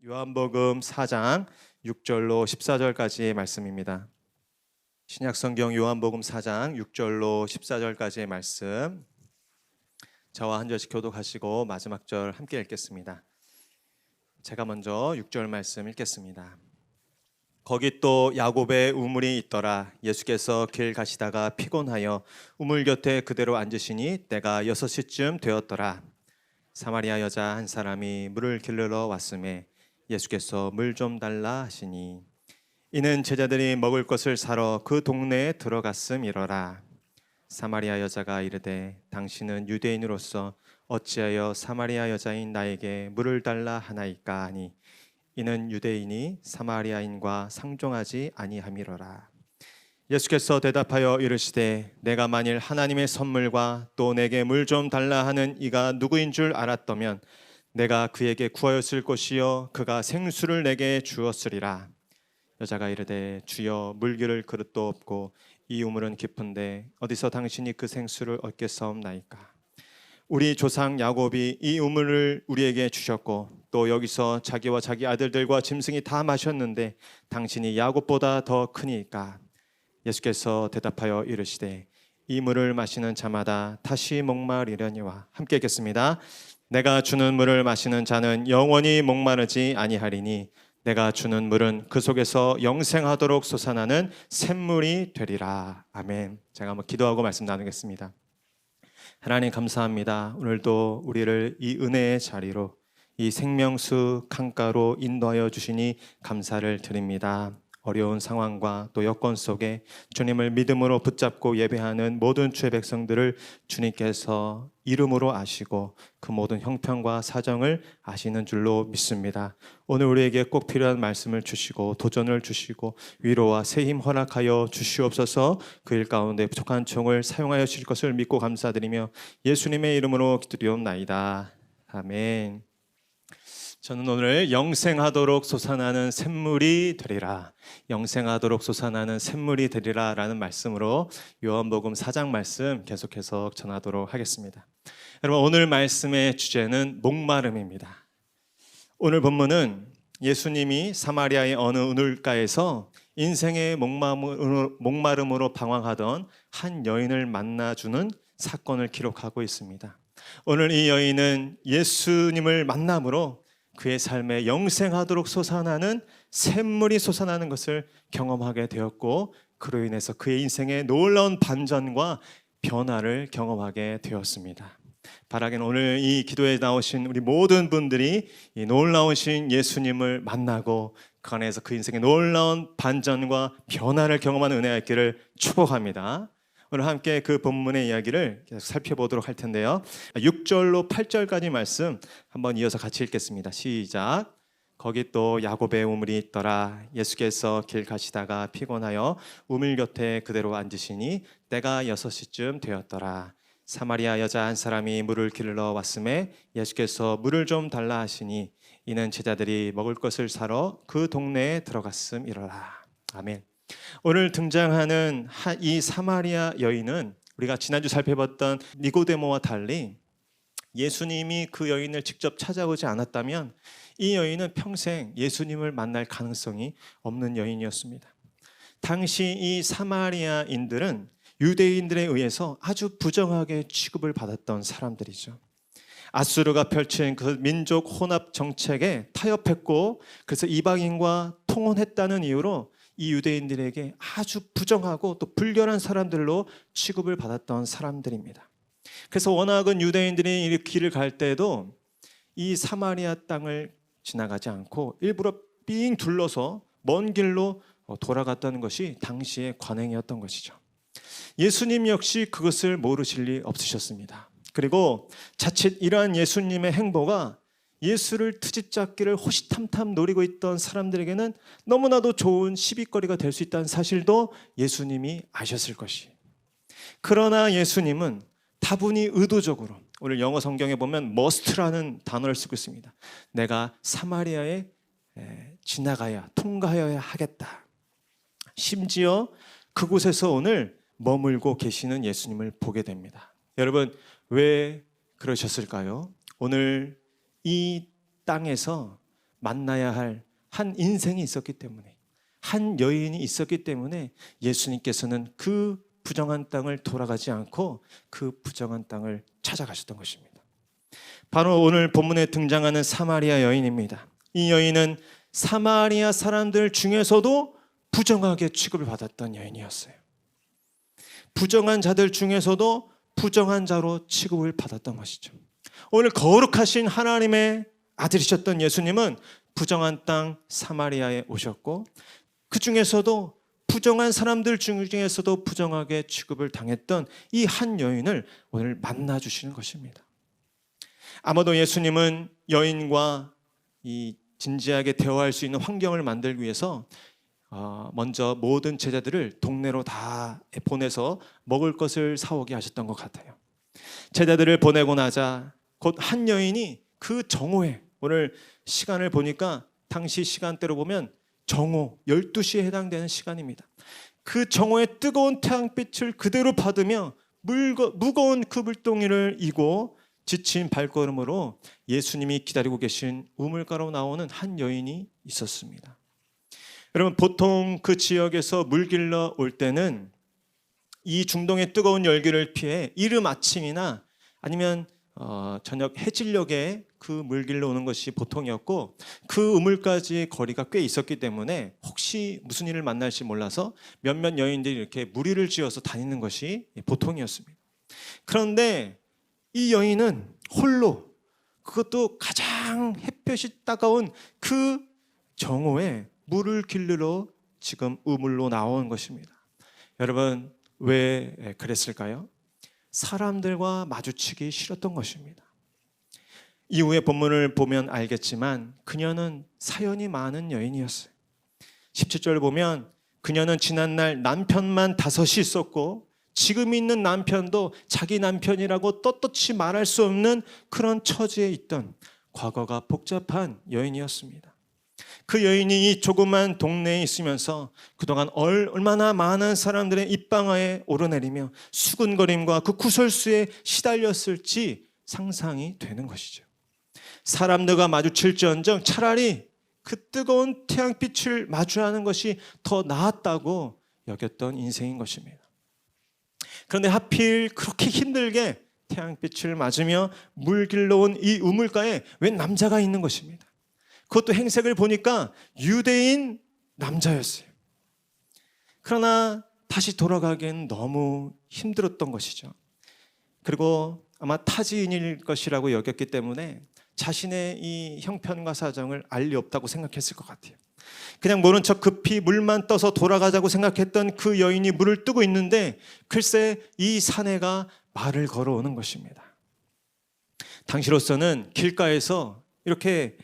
요한복음 4장 6절로 14절까지의 말씀입니다. 신약성경 요한복음 4장 6절로 14절까지의 말씀, 저와 한 절씩 교독하시고 마지막 절 함께 읽겠습니다. 제가 먼저 6절 말씀 읽겠습니다. 거기 또 야곱의 우물이 있더라. 예수께서 길 가시다가 피곤하여 우물 곁에 그대로 앉으시니 때가 6시쯤 되었더라. 사마리아 여자 한 사람이 물을 길르러 왔음에 예수께서 물 좀 달라 하시니 이는 제자들이 먹을 것을 사러 그 동네에 들어갔음이러라. 사마리아 여자가 이르되 당신은 유대인으로서 어찌하여 사마리아 여자인 나에게 물을 달라 하나이까 하니 이는 유대인이 사마리아인과 상종하지 아니함이러라. 예수께서 대답하여 이르시되 내가 만일 하나님의 선물과 또 내게 물 좀 달라 하는 이가 누구인 줄 알았더면 내가 그에게 구하였을 것이요 그가 생수를 내게 주었으리라. 여자가 이르되 주여 물기를 그릇도 없고 이 우물은 깊은데 어디서 당신이 그 생수를 얻겠사옵나이까. 우리 조상 야곱이 이 우물을 우리에게 주셨고 또 여기서 자기와 자기 아들들과 짐승이 다 마셨는데 당신이 야곱보다 더 크니까. 예수께서 대답하여 이르시되 이 물을 마시는 자마다 다시 목마르려니와. 함께 읽겠습니다. 내가 주는 물을 마시는 자는 영원히 목마르지 아니하리니 내가 주는 물은 그 속에서 영생하도록 솟아나는 샘물이 되리라. 아멘. 제가 한번 기도하고 말씀 나누겠습니다. 하나님 감사합니다. 오늘도 우리를 이 은혜의 자리로 이 생명수 강가로 인도하여 주시니 감사를 드립니다. 어려운 상황과 또 여건 속에 주님을 믿음으로 붙잡고 예배하는 모든 주의 백성들을 주님께서 이름으로 아시고 그 모든 형편과 사정을 아시는 줄로 믿습니다. 오늘 우리에게 꼭 필요한 말씀을 주시고 도전을 주시고 위로와 새 힘 허락하여 주시옵소서. 그 일 가운데 부족한 총을 사용하여 주실 것을 믿고 감사드리며 예수님의 이름으로 기도드리옵나이다. 아멘. 저는 오늘 영생하도록 솟아나는 샘물이 되리라, 영생하도록 솟아나는 샘물이 되리라 라는 말씀으로 요한복음 4장 말씀 계속해서 전하도록 하겠습니다. 여러분, 오늘 말씀의 주제는 목마름입니다. 오늘 본문은 예수님이 사마리아의 어느 우물가에서 인생의 목마름으로 방황하던 한 여인을 만나주는 사건을 기록하고 있습니다. 오늘 이 여인은 예수님을 만남으로 그의 삶에 영생하도록 솟아나는 샘물이 솟아나는 것을 경험하게 되었고 그로 인해서 그의 인생에 놀라운 반전과 변화를 경험하게 되었습니다. 바라기는 오늘 이 기도에 나오신 우리 모든 분들이 이 놀라우신 예수님을 만나고 그 안에서 그 인생에 놀라운 반전과 변화를 경험하는 은혜가 있기를 축복합니다. 오늘 함께 그 본문의 이야기를 계속 살펴보도록 할 텐데요. 6절로 8절까지 말씀 한번 이어서 같이 읽겠습니다. 시작. 거기 또 야곱의 우물이 있더라. 예수께서 길 가시다가 피곤하여 우물 곁에 그대로 앉으시니 때가 6시쯤 되었더라. 사마리아 여자 한 사람이 물을 길러 왔음에 예수께서 물을 좀 달라 하시니 이는 제자들이 먹을 것을 사러 그 동네에 들어갔음이로라. 아멘. 오늘 등장하는 이 사마리아 여인은 우리가 지난주 살펴봤던 니고데모와 달리 예수님이 그 여인을 직접 찾아오지 않았다면 이 여인은 평생 예수님을 만날 가능성이 없는 여인이었습니다. 당시 이 사마리아인들은 유대인들에 의해서 아주 부정하게 취급을 받았던 사람들이죠. 아수르가 펼친 그 민족 혼합 정책에 타협했고 그래서 이방인과 통혼했다는 이유로 이 유대인들에게 아주 부정하고 또 불결한 사람들로 취급을 받았던 사람들입니다. 그래서 워낙은 유대인들이 이 길을 갈 때도 이 사마리아 땅을 지나가지 않고 일부러 삥 둘러서 먼 길로 돌아갔다는 것이 당시의 관행이었던 것이죠. 예수님 역시 그것을 모르실 리 없으셨습니다. 그리고 자칫 이러한 예수님의 행보가 예수를 트집잡기를 호시탐탐 노리고 있던 사람들에게는 너무나도 좋은 시비거리가 될 수 있다는 사실도 예수님이 아셨을 것이에요. 그러나 예수님은 다분히 의도적으로 오늘 영어 성경에 보면 must라는 단어를 쓰고 있습니다. 내가 사마리아에 지나가야 통과하여야 하겠다. 심지어 그곳에서 오늘 머물고 계시는 예수님을 보게 됩니다. 여러분, 왜 그러셨을까요? 오늘 이 땅에서 만나야 할 한 인생이 있었기 때문에, 한 여인이 있었기 때문에 예수님께서는 그 부정한 땅을 돌아가지 않고 그 부정한 땅을 찾아가셨던 것입니다. 바로 오늘 본문에 등장하는 사마리아 여인입니다. 이 여인은 사마리아 사람들 중에서도 부정하게 취급을 받았던 여인이었어요. 부정한 자들 중에서도 부정한 자로 취급을 받았던 것이죠. 오늘 거룩하신 하나님의 아들이셨던 예수님은 부정한 땅 사마리아에 오셨고, 그 중에서도 부정한 사람들 중에서도 부정하게 취급을 당했던 이 한 여인을 오늘 만나주시는 것입니다. 아마도 예수님은 여인과 이 진지하게 대화할 수 있는 환경을 만들기 위해서 먼저 모든 제자들을 동네로 다 보내서 먹을 것을 사오게 하셨던 것 같아요. 제자들을 보내고 나자 곧 한 여인이 그 정오에, 오늘 시간을 보니까 당시 시간대로 보면 정오 12시에 해당되는 시간입니다. 그 정오의 뜨거운 태양빛을 그대로 받으며 무거운 그 물동이를 이고 지친 발걸음으로 예수님이 기다리고 계신 우물가로 나오는 한 여인이 있었습니다. 여러분, 보통 그 지역에서 물 길러 올 때는 이 중동의 뜨거운 열기를 피해 이른 아침이나 아니면 저녁 해질녘에 그 물 길러 오는 것이 보통이었고, 그 우물까지 거리가 꽤 있었기 때문에 혹시 무슨 일을 만날지 몰라서 몇몇 여인들이 이렇게 무리를 지어서 다니는 것이 보통이었습니다. 그런데 이 여인은 홀로, 그것도 가장 햇볕이 따가운 그 정오에 물을 길르러 지금 우물로 나온 것입니다. 여러분, 왜 그랬을까요? 사람들과 마주치기 싫었던 것입니다. 이후에 본문을 보면 알겠지만 그녀는 사연이 많은 여인이었어요. 17절을 보면 그녀는 지난날 남편만 5이 있었고 지금 있는 남편도 자기 남편이라고 떳떳이 말할 수 없는 그런 처지에 있던 과거가 복잡한 여인이었습니다. 그 여인이 이 조그만 동네에 있으면서 그동안 얼마나 많은 사람들의 입방아에 오르내리며 수군거림과 그 구설수에 시달렸을지 상상이 되는 것이죠. 사람들과 마주칠지언정 차라리 그 뜨거운 태양빛을 마주하는 것이 더 나았다고 여겼던 인생인 것입니다. 그런데 하필 그렇게 힘들게 태양빛을 맞으며 물 길러온 이 우물가에 웬 남자가 있는 것입니다. 그것도 행색을 보니까 유대인 남자였어요. 그러나 다시 돌아가기엔 너무 힘들었던 것이죠. 그리고 아마 타지인일 것이라고 여겼기 때문에 자신의 이 형편과 사정을 알 리 없다고 생각했을 것 같아요. 그냥 모른 척 급히 물만 떠서 돌아가자고 생각했던 그 여인이 물을 뜨고 있는데 글쎄 이 사내가 말을 걸어오는 것입니다. 당시로서는 길가에서 이렇게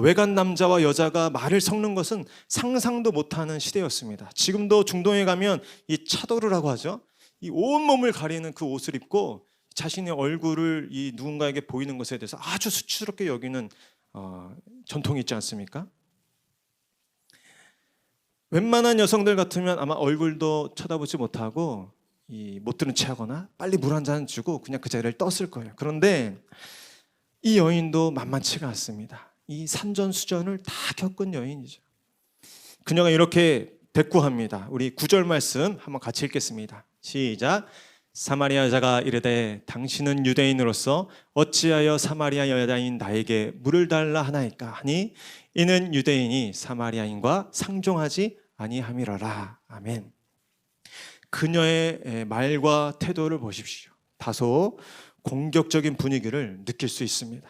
외간 남자와 여자가 말을 섞는 것은 상상도 못하는 시대였습니다. 지금도 중동에 가면 이 차도르라고 하죠. 이 온몸을 가리는 그 옷을 입고 자신의 얼굴을 이 누군가에게 보이는 것에 대해서 아주 수치스럽게 여기는 전통이 있지 않습니까? 웬만한 여성들 같으면 아마 얼굴도 쳐다보지 못하고 못 들은 채 하거나 빨리 물 한 잔 주고 그냥 그 자리를 떴을 거예요. 그런데 이 여인도 만만치가 않습니다. 이 산전수전을 다 겪은 여인이죠. 그녀가 이렇게 대꾸합니다. 우리 9절 말씀 한번 같이 읽겠습니다. 시작. 사마리아 여자가 이르되 당신은 유대인으로서 어찌하여 사마리아 여자인 나에게 물을 달라 하나이까 하니 이는 유대인이 사마리아인과 상종하지 아니함이로라. 아멘. 그녀의 말과 태도를 보십시오. 다소 공격적인 분위기를 느낄 수 있습니다.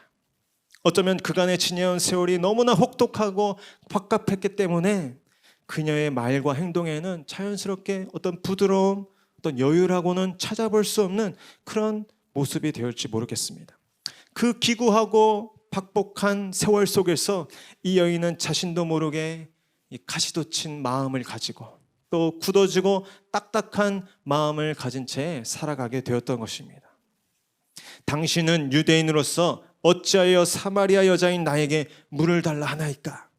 어쩌면 그간의 지내온 세월이 너무나 혹독하고 팍팍했기 때문에 그녀의 말과 행동에는 자연스럽게 어떤 부드러움, 어떤 여유라고는 찾아볼 수 없는 그런 모습이 되었을지 모르겠습니다. 그 기구하고 팍복한 세월 속에서 이 여인은 자신도 모르게 가시돋친 마음을 가지고 또 굳어지고 딱딱한 마음을 가진 채 살아가게 되었던 것입니다. 당신은 유대인으로서 어찌하여 사마리아 여자인 나에게 물을 달라 하나이까?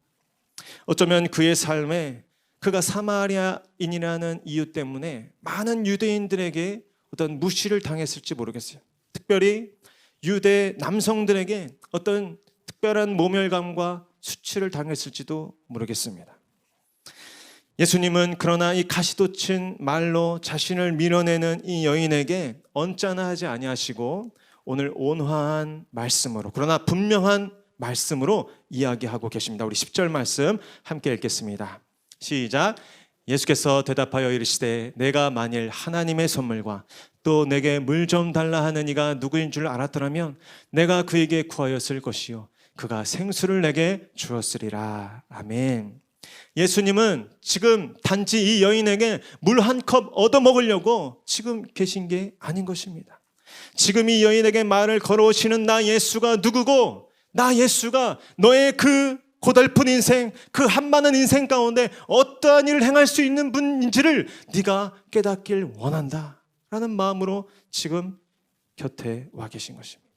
어쩌면 그의 삶에 그가 사마리아인이라는 이유 때문에 많은 유대인들에게 어떤 무시를 당했을지 모르겠어요. 특별히 유대 남성들에게 어떤 특별한 모멸감과 수치를 당했을지도 모르겠습니다. 예수님은 그러나 이 가시돋친 말로 자신을 밀어내는 이 여인에게 언짢아 하지 아니하시고 오늘 온화한 말씀으로, 그러나 분명한 말씀으로 이야기하고 계십니다. 우리 10절 말씀 함께 읽겠습니다. 시작. 예수께서 대답하여 이르시되 내가 만일 하나님의 선물과 또 내게 물 좀 달라 하는 이가 누구인 줄 알았더라면 내가 그에게 구하였을 것이요 그가 생수를 내게 주었으리라. 아멘. 예수님은 지금 단지 이 여인에게 물 한 컵 얻어먹으려고 지금 계신 게 아닌 것입니다. 지금 이 여인에게 말을 걸어오시는 나 예수가 누구고, 나 예수가 너의 그 고달픈 인생, 그 한많은 인생 가운데 어떠한 일을 행할 수 있는 분인지를 네가 깨닫길 원한다 라는 마음으로 지금 곁에 와 계신 것입니다.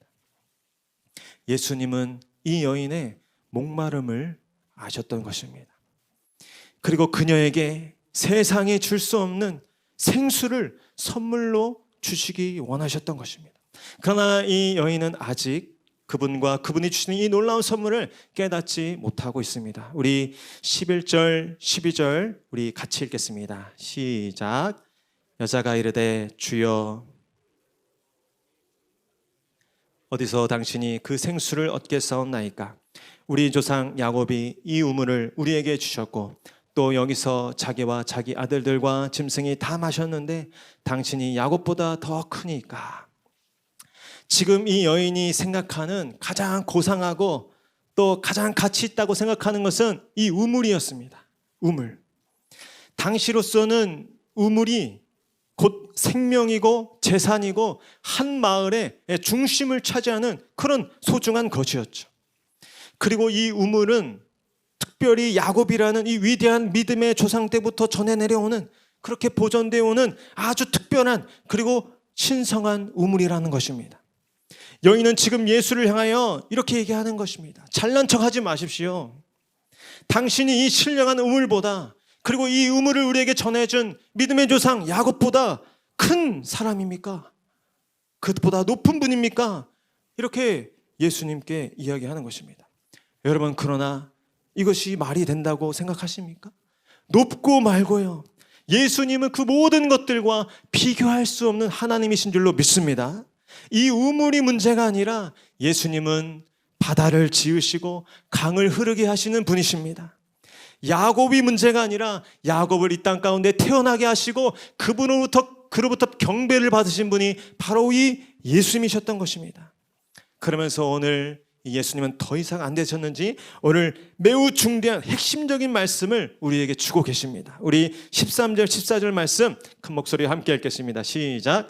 예수님은 이 여인의 목마름을 아셨던 것입니다. 그리고 그녀에게 세상에 줄 수 없는 생수를 선물로 주시기 원하셨던 것입니다. 그러나 이 여인은 아직 그분과 그분이 주시는 이 놀라운 선물을 깨닫지 못하고 있습니다. 우리 11절, 12절 우리 같이 읽겠습니다. 시작. 여자가 이르되 주여 어디서 당신이 그 생수를 얻겠사옵나이까? 우리 조상 야곱이 이 우물을 우리에게 주셨고 또 여기서 자기와 자기 아들들과 짐승이 다 마셨는데 당신이 야곱보다 더 크니까. 지금 이 여인이 생각하는 가장 고상하고 또 가장 가치 있다고 생각하는 것은 이 우물이었습니다. 우물. 당시로서는 우물이 곧 생명이고 재산이고 한 마을의 중심을 차지하는 그런 소중한 것이었죠. 그리고 이 우물은 특별히 야곱이라는 이 위대한 믿음의 조상 때부터 전해 내려오는 그렇게 보존되어 오는 아주 특별한 그리고 신성한 우물이라는 것입니다. 여인은 지금 예수를 향하여 이렇게 얘기하는 것입니다. 잘난 척하지 마십시오. 당신이 이 신령한 우물보다, 그리고 이 우물을 우리에게 전해준 믿음의 조상 야곱보다 큰 사람입니까? 그보다 높은 분입니까? 이렇게 예수님께 이야기하는 것입니다. 여러분, 그러나 이것이 말이 된다고 생각하십니까? 높고 말고요, 예수님은 그 모든 것들과 비교할 수 없는 하나님이신 줄로 믿습니다. 이 우물이 문제가 아니라 예수님은 바다를 지으시고 강을 흐르게 하시는 분이십니다. 야곱이 문제가 아니라 야곱을 이 땅 가운데 태어나게 하시고 그로부터 경배를 받으신 분이 바로 이 예수님이셨던 것입니다. 그러면서 오늘 예수님은 더 이상 안 되셨는지 오늘 매우 중대한 핵심적인 말씀을 우리에게 주고 계십니다. 우리 13절 14절 말씀 큰 목소리와 함께 읽겠습니다. 시작.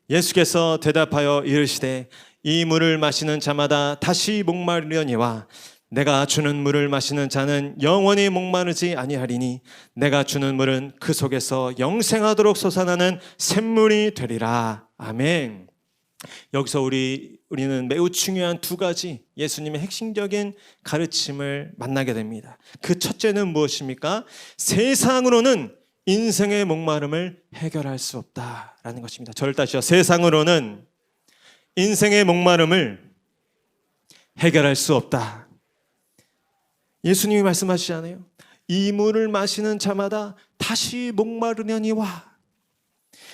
예수께서 대답하여 이르시되 이 물을 마시는 자마다 다시 목마르려니와 내가 주는 물을 마시는 자는 영원히 목마르지 아니하리니 내가 주는 물은 그 속에서 영생하도록 솟아나는 샘물이 되리라. 아멘. 여기서 우리는 매우 중요한 두 가지 예수님의 핵심적인 가르침을 만나게 됩니다. 그 첫째는 무엇입니까? 세상으로는 인생의 목마름을 해결할 수 없다라는 것입니다. 저를 따시죠. 세상으로는 인생의 목마름을 해결할 수 없다. 예수님이 말씀하시잖아요. 이 물을 마시는 자마다 다시 목마르려니와.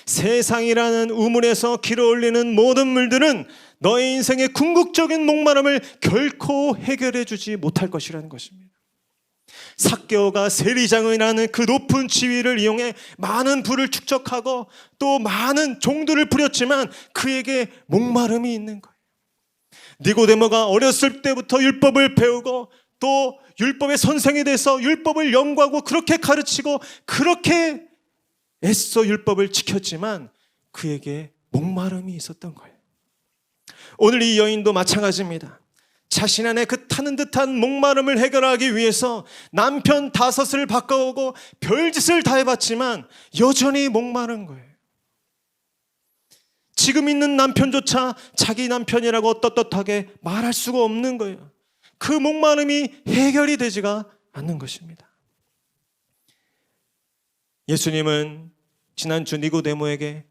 세상이라는 우물에서 길어올리는 모든 물들은 너의 인생의 궁극적인 목마름을 결코 해결해 주지 못할 것이라는 것입니다. 삭개오가 세리장이라는 그 높은 지위를 이용해 많은 부를 축적하고 또 많은 종들을 부렸지만 그에게 목마름이 있는 거예요. 니고데모가 어렸을 때부터 율법을 배우고 또 율법의 선생이 돼서 율법을 연구하고 그렇게 가르치고 그렇게 애써 율법을 지켰지만 그에게 목마름이 있었던 거예요. 오늘 이 여인도 마찬가지입니다. 자신 안에 그 타는 듯한 목마름을 해결하기 위해서 남편 5을 바꿔오고 별짓을 다 해봤지만 여전히 목마른 거예요. 지금 있는 남편조차 자기 남편이라고 떳떳하게 말할 수가 없는 거예요. 그 목마름이 해결이 되지가 않는 것입니다. 예수님은 지난주 니고데모에게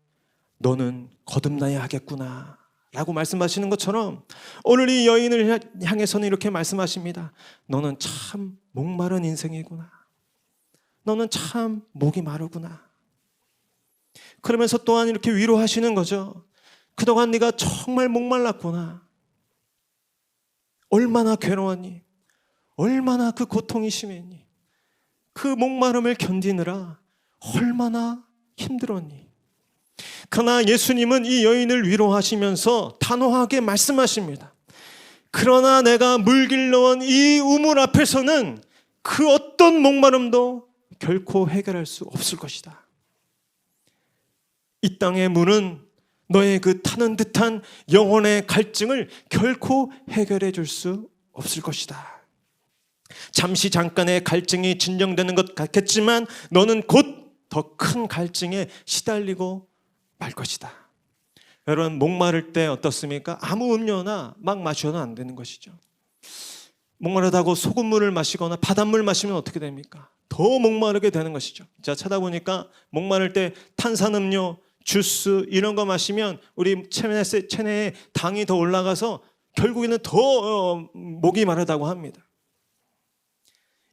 너는 거듭나야 하겠구나 라고 말씀하시는 것처럼 오늘 이 여인을 향해서는 이렇게 말씀하십니다. 너는 참 목마른 인생이구나. 너는 참 목이 마르구나. 그러면서 또한 이렇게 위로하시는 거죠. 그동안 네가 정말 목말랐구나. 얼마나 괴로웠니? 얼마나 그 고통이 심했니? 그 목마름을 견디느라 얼마나 힘들었니? 그러나 예수님은 이 여인을 위로하시면서 단호하게 말씀하십니다. 그러나 내가 물길러온 이 우물 앞에서는 그 어떤 목마름도 결코 해결할 수 없을 것이다. 이 땅의 물은 너의 그 타는 듯한 영혼의 갈증을 결코 해결해 줄 수 없을 것이다. 잠시 잠깐의 갈증이 진정되는 것 같겠지만 너는 곧 더 큰 갈증에 시달리고 말 것이다. 여러분, 목마를 때 어떻습니까? 아무 음료나 막 마셔도 안 되는 것이죠. 목마르다고 소금물을 마시거나 바닷물 마시면 어떻게 됩니까? 더 목마르게 되는 것이죠. 제가 찾아보니까 목마를 때 탄산음료, 주스 이런 거 마시면 우리 체내에 당이 더 올라가서 결국에는 더 목이 마르다고 합니다.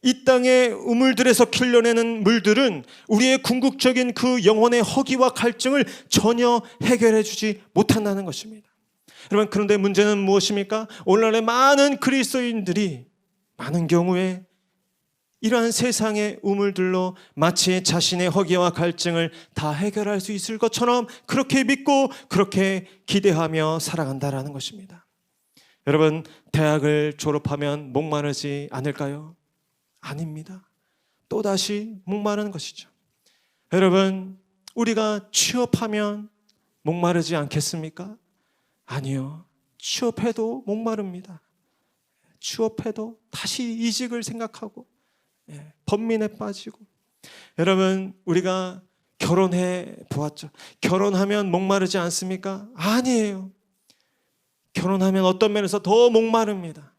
이 땅의 우물들에서 길러내는 물들은 우리의 궁극적인 그 영혼의 허기와 갈증을 전혀 해결해 주지 못한다는 것입니다. 여러분, 그런데 문제는 무엇입니까? 오늘날의 많은 그리스도인들이 많은 경우에 이러한 세상의 우물들로 마치 자신의 허기와 갈증을 다 해결할 수 있을 것처럼 그렇게 믿고 그렇게 기대하며 살아간다는 것입니다. 여러분, 대학을 졸업하면 목마르지 않을까요? 아닙니다. 또다시 목마르는 것이죠. 여러분, 우리가 취업하면 목마르지 않겠습니까? 아니요. 취업해도 목마릅니다. 취업해도 다시 이직을 생각하고 번민에 빠지고. 여러분, 우리가 결혼해 보았죠. 결혼하면 목마르지 않습니까? 아니에요. 결혼하면 어떤 면에서 더 목마릅니다.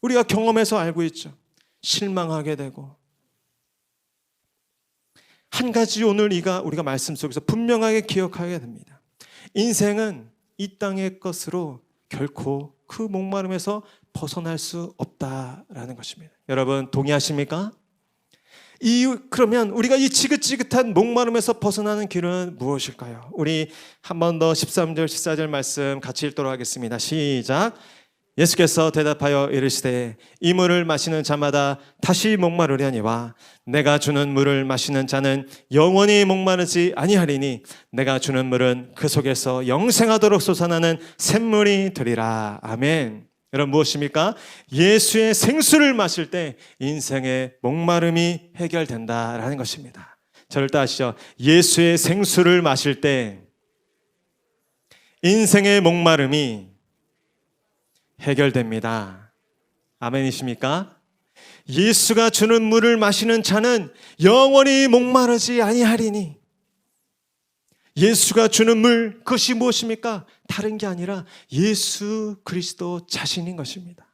우리가 경험해서 알고 있죠. 실망하게 되고. 한 가지 오늘 우리가 말씀 속에서 분명하게 기억하게 됩니다. 인생은 이 땅의 것으로 결코 그 목마름에서 벗어날 수 없다라는 것입니다. 여러분, 동의하십니까? 그러면 우리가 이 지긋지긋한 목마름에서 벗어나는 길은 무엇일까요? 우리 한 번 더 13절 14절 말씀 같이 읽도록 하겠습니다. 시작. 예수께서 대답하여 이르시되 이 물을 마시는 자마다 다시 목마르려니와 내가 주는 물을 마시는 자는 영원히 목마르지 아니하리니 내가 주는 물은 그 속에서 영생하도록 솟아나는 샘물이 되리라. 아멘. 여러분, 무엇입니까? 예수의 생수를 마실 때 인생의 목마름이 해결된다라는 것입니다. 저를 따르시죠. 예수의 생수를 마실 때 인생의 목마름이 해결됩니다. 아멘이십니까? 예수가 주는 물을 마시는 자는 영원히 목마르지 아니하리니. 예수가 주는 물, 그것이 무엇입니까? 다른 게 아니라 예수 그리스도 자신인 것입니다.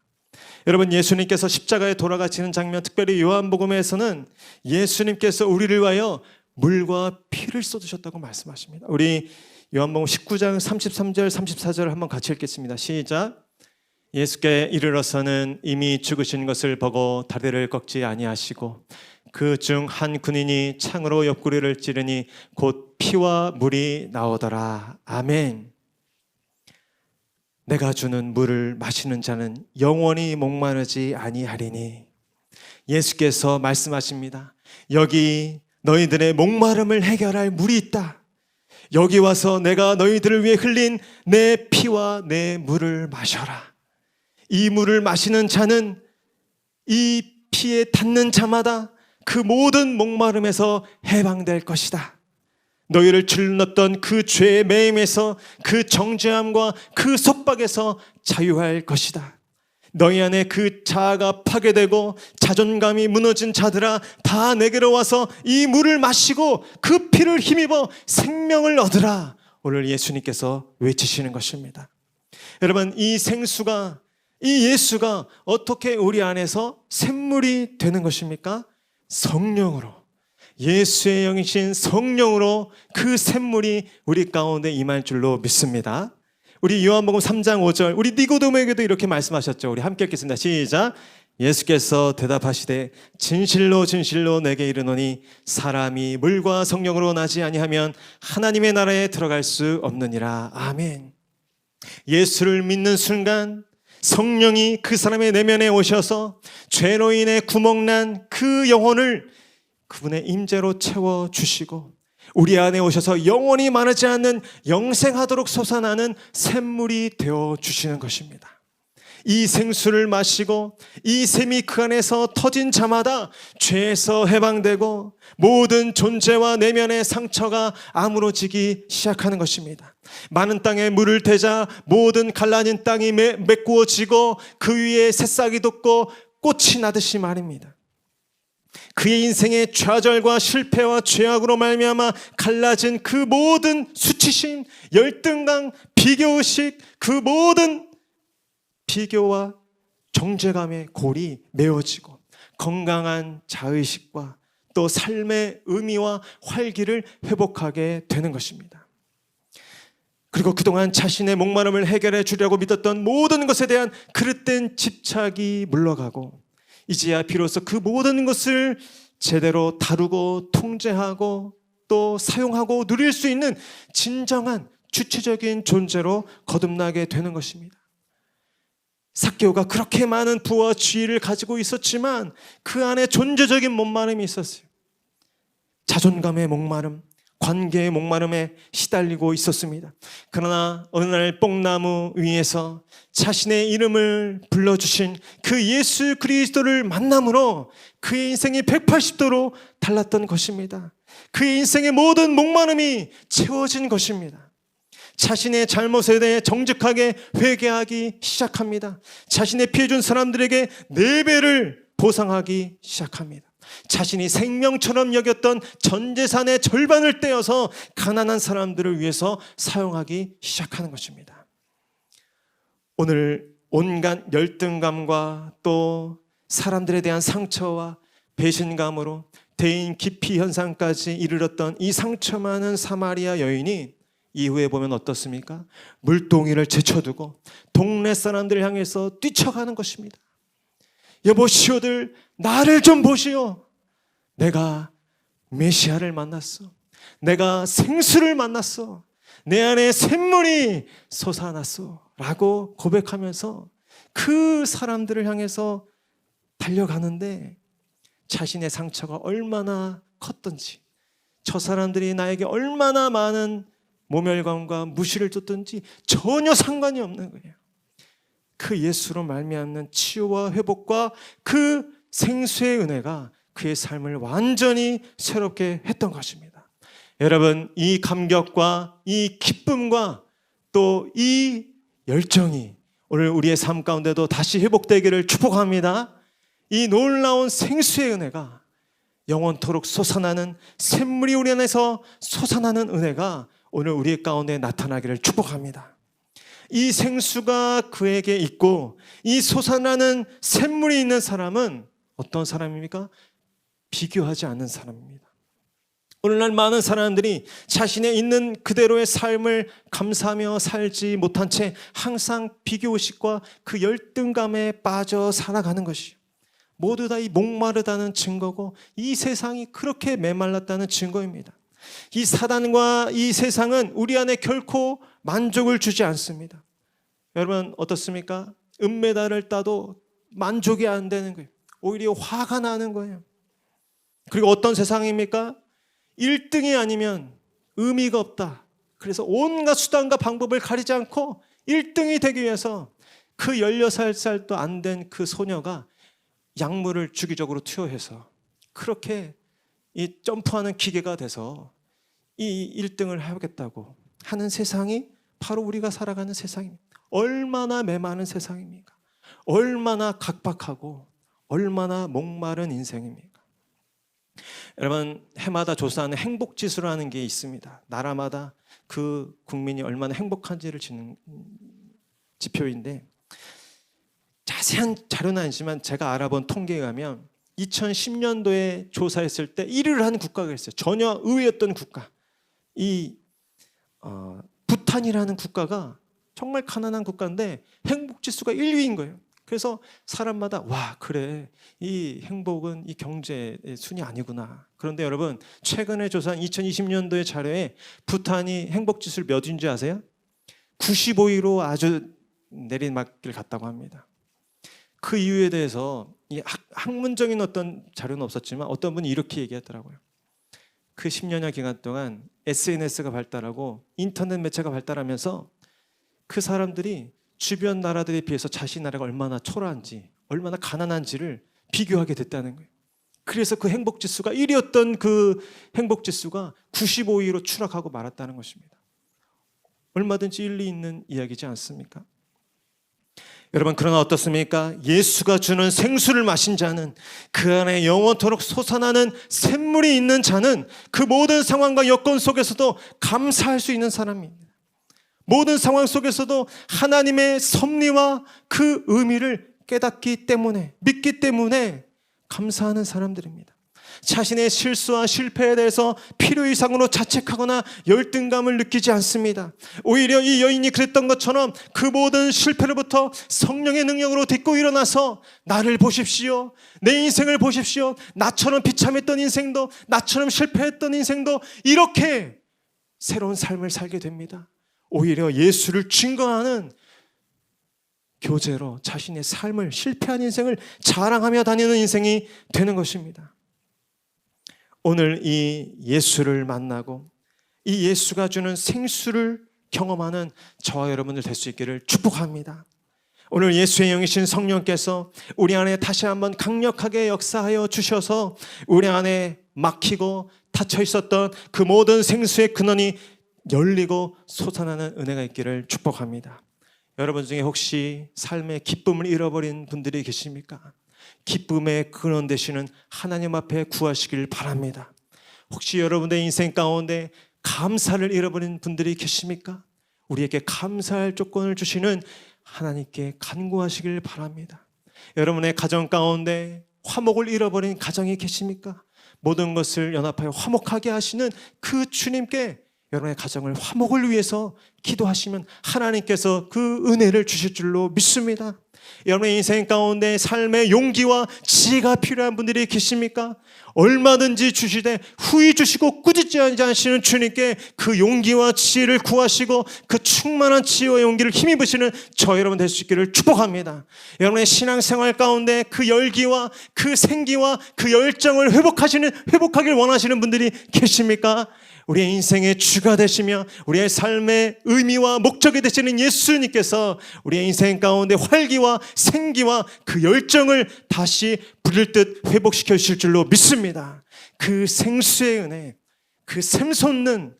여러분, 예수님께서 십자가에 돌아가시는 장면, 특별히 요한복음에서는 예수님께서 우리를 위하여 물과 피를 쏟으셨다고 말씀하십니다. 우리 요한복음 19장 33절 34절을 한번 같이 읽겠습니다. 시작. 예수께 이르러서는 이미 죽으신 것을 보고 다리를 꺾지 아니하시고 그 중 한 군인이 창으로 옆구리를 찌르니 곧 피와 물이 나오더라. 아멘. 내가 주는 물을 마시는 자는 영원히 목마르지 아니하리니. 예수께서 말씀하십니다. 여기 너희들의 목마름을 해결할 물이 있다. 여기 와서 내가 너희들을 위해 흘린 내 피와 내 물을 마셔라. 이 물을 마시는 자는 이 피에 닿는 자마다 그 모든 목마름에서 해방될 것이다. 너희를 질렀던 그 죄의 매임에서, 그 정죄함과 그 속박에서 자유할 것이다. 너희 안에 그 자아가 파괴되고 자존감이 무너진 자들아, 다 내게로 와서 이 물을 마시고 그 피를 힘입어 생명을 얻으라. 오늘 예수님께서 외치시는 것입니다. 여러분, 이 생수가, 이 예수가 어떻게 우리 안에서 샘물이 되는 것입니까? 성령으로, 예수의 영이신 성령으로 그 샘물이 우리 가운데 임할 줄로 믿습니다. 우리 요한복음 3장 5절 우리 니고데모에게도 이렇게 말씀하셨죠. 우리 함께 읽겠습니다. 시작. 예수께서 대답하시되 진실로 진실로 내게 이르노니 사람이 물과 성령으로 나지 아니하면 하나님의 나라에 들어갈 수 없느니라. 아멘. 예수를 믿는 순간 성령이 그 사람의 내면에 오셔서 죄로 인해 구멍난 그 영혼을 그분의 임재로 채워주시고 우리 안에 오셔서 영원히 마르지 않는 영생하도록 솟아나는 샘물이 되어주시는 것입니다. 이 생수를 마시고 이 샘이 그 안에서 터진 자마다 죄에서 해방되고 모든 존재와 내면의 상처가 아물어지기 시작하는 것입니다. 많은 땅에 물을 대자 모든 갈라진 땅이 메꾸어지고 그 위에 새싹이 돋고 꽃이 나듯이 말입니다. 그의 인생의 좌절과 실패와 죄악으로 말미암아 갈라진 그 모든 수치심, 열등감, 비교의식, 그 모든 비교와 정죄감의 골이 메워지고 건강한 자의식과 또 삶의 의미와 활기를 회복하게 되는 것입니다. 그리고 그동안 자신의 목마름을 해결해 주려고 믿었던 모든 것에 대한 그릇된 집착이 물러가고 이제야 비로소 그 모든 것을 제대로 다루고 통제하고 또 사용하고 누릴 수 있는 진정한 주체적인 존재로 거듭나게 되는 것입니다. 삭개오가 그렇게 많은 부와 지위를 가지고 있었지만 그 안에 존재적인 목마름이 있었어요. 자존감의 목마름, 관계의 목마름에 시달리고 있었습니다. 그러나 어느 날 뽕나무 위에서 자신의 이름을 불러주신 그 예수 그리스도를 만남으로 그의 인생이 180도로 달랐던 것입니다. 그의 인생의 모든 목마름이 채워진 것입니다. 자신의 잘못에 대해 정직하게 회개하기 시작합니다. 자신의 피해준 사람들에게 4배를 보상하기 시작합니다. 자신이 생명처럼 여겼던 전 재산의 절반을 떼어서 가난한 사람들을 위해서 사용하기 시작하는 것입니다. 오늘 온갖 열등감과 또 사람들에 대한 상처와 배신감으로 대인 기피 현상까지 이르렀던 이 상처 많은 사마리아 여인이 이후에 보면 어떻습니까? 물동이를 제쳐두고 동네 사람들을 향해서 뛰쳐가는 것입니다. 여보시오들 나를 좀 보시오. 내가 메시아를 만났어. 내가 생수를 만났어. 내 안에 샘물이 솟아났어 라고 고백하면서 그 사람들을 향해서 달려가는데 자신의 상처가 얼마나 컸던지 저 사람들이 나에게 얼마나 많은 모멸감과 무시를 줬든지 전혀 상관이 없는 거예요. 그 예수로 말미암는 치유와 회복과 그 생수의 은혜가 그의 삶을 완전히 새롭게 했던 것입니다. 여러분, 이 감격과 이 기쁨과 또 이 열정이 오늘 우리의 삶 가운데도 다시 회복되기를 축복합니다. 이 놀라운 생수의 은혜가 영원토록 솟아나는 샘물이 우리 안에서 솟아나는 은혜가 오늘 우리 가운데 나타나기를 축복합니다. 이 생수가 그에게 있고 이 솟아나는 샘물이 있는 사람은 어떤 사람입니까? 비교하지 않는 사람입니다. 오늘날 많은 사람들이 자신의 있는 그대로의 삶을 감사하며 살지 못한 채 항상 비교의식과 그 열등감에 빠져 살아가는 것이요. 모두 다 이 목마르다는 증거고 이 세상이 그렇게 메말랐다는 증거입니다. 이 사단과 이 세상은 우리 안에 결코 만족을 주지 않습니다. 여러분 어떻습니까? 은메달을 따도 만족이 안 되는 거예요. 오히려 화가 나는 거예요. 그리고 어떤 세상입니까? 1등이 아니면 의미가 없다. 그래서 온갖 수단과 방법을 가리지 않고 1등이 되기 위해서 그 16살도 안 된 그 소녀가 약물을 주기적으로 투여해서 그렇게 이 점프하는 기계가 돼서 이 1등을 하겠다고 하는 세상이 바로 우리가 살아가는 세상입니다. 얼마나 메마른 세상입니까? 얼마나 각박하고 얼마나 목마른 인생입니까? 여러분, 해마다 조사하는 행복지수라는 게 있습니다. 나라마다 그 국민이 얼마나 행복한지를 지는 지표인데 자세한 자료는 아니지만 제가 알아본 통계에 의하면 2010년도에 조사했을 때 1위를 한 국가가 있어요. 전혀 의외였던 국가. 이 부탄이라는 국가가 정말 가난한 국가인데 행복지수가 1위인 거예요. 그래서 사람마다 와 그래 이 행복은 이 경제의 순위 아니구나. 그런데 여러분 최근에 조사한 2020년도의 자료에 부탄이 행복지수를 몇인지 아세요? 95위로 아주 내리막길 갔다고 합니다. 그 이유에 대해서 이 학문적인 어떤 자료는 없었지만 어떤 분이 이렇게 얘기하더라고요. 그 10년여 기간 동안 SNS가 발달하고 인터넷 매체가 발달하면서 그 사람들이 주변 나라들에 비해서 자신 나라가 얼마나 초라한지 얼마나 가난한지를 비교하게 됐다는 거예요. 그래서 그 행복지수가 1위였던 그 행복지수가 95위로 추락하고 말았다는 것입니다. 얼마든지 일리 있는 이야기지 않습니까? 여러분 그러나 어떻습니까? 예수가 주는 생수를 마신 자는 그 안에 영원토록 솟아나는 샘물이 있는 자는 그 모든 상황과 여건 속에서도 감사할 수 있는 사람입니다. 모든 상황 속에서도 하나님의 섭리와 그 의미를 깨닫기 때문에 믿기 때문에 감사하는 사람들입니다. 자신의 실수와 실패에 대해서 필요 이상으로 자책하거나 열등감을 느끼지 않습니다. 오히려 이 여인이 그랬던 것처럼 그 모든 실패로부터 성령의 능력으로 딛고 일어나서 나를 보십시오. 내 인생을 보십시오. 나처럼 비참했던 인생도 나처럼 실패했던 인생도 이렇게 새로운 삶을 살게 됩니다. 오히려 예수를 증거하는 교재로 자신의 삶을 실패한 인생을 자랑하며 다니는 인생이 되는 것입니다. 오늘 이 예수를 만나고 이 예수가 주는 생수를 경험하는 저와 여러분들 될 수 있기를 축복합니다. 오늘 예수의 영이신 성령께서 우리 안에 다시 한번 강력하게 역사하여 주셔서 우리 안에 막히고 닫혀 있었던 그 모든 생수의 근원이 열리고 솟아나는 은혜가 있기를 축복합니다. 여러분 중에 혹시 삶의 기쁨을 잃어버린 분들이 계십니까? 기쁨의 근원 되시는 하나님 앞에 구하시길 바랍니다. 혹시 여러분의 인생 가운데 감사를 잃어버린 분들이 계십니까? 우리에게 감사할 조건을 주시는 하나님께 간구하시길 바랍니다. 여러분의 가정 가운데 화목을 잃어버린 가정이 계십니까? 모든 것을 연합하여 화목하게 하시는 그 주님께 여러분의 가정을 화목을 위해서 기도하시면 하나님께서 그 은혜를 주실 줄로 믿습니다. 여러분의 인생 가운데 삶의 용기와 지혜가 필요한 분들이 계십니까? 얼마든지 주시되 후히 주시고 꾸짖지 않으시는 주님께 그 용기와 지혜를 구하시고 그 충만한 지혜와 용기를 힘입으시는 저 여러분 될 수 있기를 축복합니다. 여러분의 신앙생활 가운데 그 열기와 그 생기와 그 열정을 회복하길 원하시는 분들이 계십니까? 우리의 인생의 주가 되시며 우리의 삶의 의미와 목적이 되시는 예수님께서 우리의 인생 가운데 활기와 생기와 그 열정을 다시 부릴 듯 회복시켜 주실 줄로 믿습니다. 그 생수의 은혜, 그 샘솟는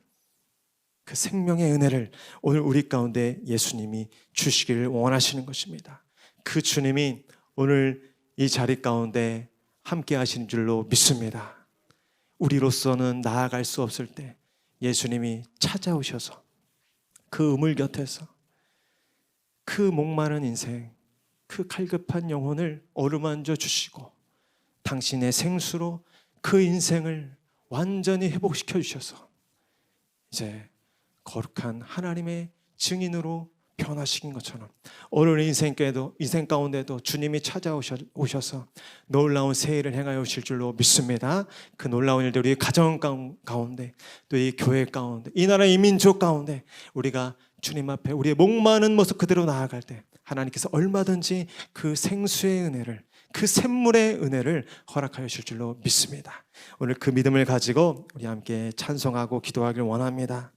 그 생명의 은혜를 오늘 우리 가운데 예수님이 주시기를 원하시는 것입니다. 그 주님이 오늘 이 자리 가운데 함께 하시는 줄로 믿습니다. 우리로서는 나아갈 수 없을 때 예수님이 찾아오셔서 그 우물 곁에서 그 목마른 인생, 그 갈급한 영혼을 어루만져 주시고 당신의 생수로 그 인생을 완전히 회복시켜 주셔서 이제 거룩한 하나님의 증인으로 변화시킨 것처럼 오늘 인생 가운데도 주님이 찾아오셔서 놀라운 새 일을 행하여 오실 줄로 믿습니다. 그 놀라운 일들 우리 가정 가운데 또 이 교회 가운데 이 나라 이 민족 가운데 우리가 주님 앞에 우리의 목마른 모습 그대로 나아갈 때 하나님께서 얼마든지 그 생수의 은혜를 그 샘물의 은혜를 허락하여 주실 줄로 믿습니다. 오늘 그 믿음을 가지고 우리 함께 찬송하고 기도하길 원합니다.